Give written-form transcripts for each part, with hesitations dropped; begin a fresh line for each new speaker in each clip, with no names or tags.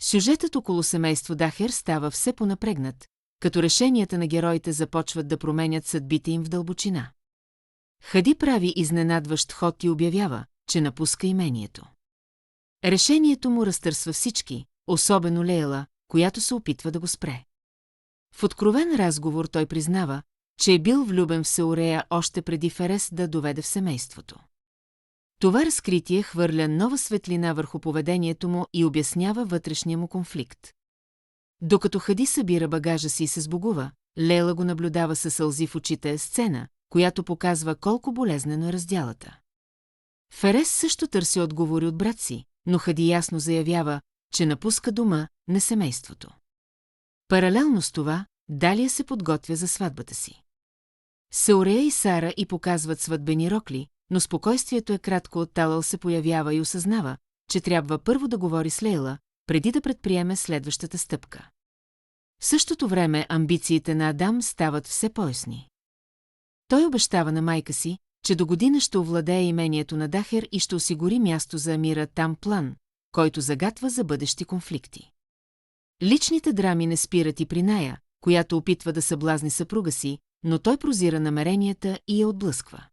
Сюжетът около семейство Дахер става все понапрегнат, като решенията на героите започват да променят съдбите им в дълбочина. Хади прави изненадващ ход и обявява, че напуска имението. Решението му разтърсва всички, особено Лейла, която се опитва да го спре. В откровен разговор той признава, че е бил влюбен в Сеорея още преди Ферес да доведе в семейството. Това разкритие хвърля нова светлина върху поведението му и обяснява вътрешния му конфликт. Докато Хади събира багажа си и се сбогува, Лейла го наблюдава със сълзи в очите, сцена, която показва колко болезнено е разделата. Ферес също търси отговори от брат си, но Хади ясно заявява, че напуска дома, не семейството. Паралелно с това, Далия се подготвя за сватбата си. Сеорея и Сара и показват сватбени рокли, но спокойствието е кратко. Талал се появява и осъзнава, че трябва първо да говори с Лейла, преди да предприеме следващата стъпка. В същото време амбициите на Адам стават все по-ясни. Той обещава на майка си, че до година ще овладее имението на Дахер и ще осигури място за Амира там план, който загатва за бъдещи конфликти. Личните драми не спират и при Ная, която опитва да съблазни съпруга си, но той прозира намеренията и я отблъсква.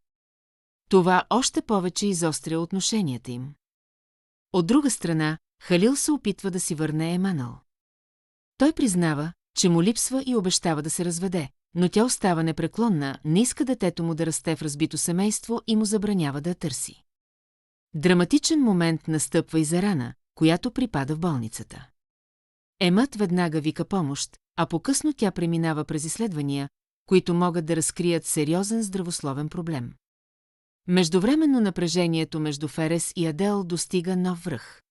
Това още повече изостря отношенията им. От друга страна, Халил се опитва да си върне Еманал. Той признава, че му липсва и обещава да се разведе, но тя остава непреклонна, не иска детето му да расте в разбито семейство и му забранява да я търси. Драматичен момент настъпва и за Рана, която припада в болницата. Емът веднага вика помощ, а по-късно тя преминава през изследвания, които могат да разкрият сериозен здравословен проблем. Междувременно напрежението между Ферес и Адел достига нов връх.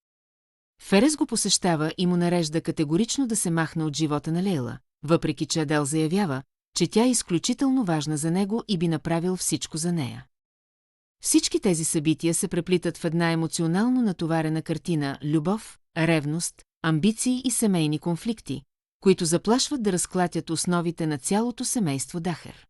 Ферес го посещава и му нарежда категорично да се махне от живота на Лейла, въпреки че Адел заявява, че тя е изключително важна за него и би направил всичко за нея. Всички тези събития се преплитат в една емоционално натоварена картина – любов, ревност, амбиции и семейни конфликти, които заплашват да разклатят основите на цялото семейство Дахер.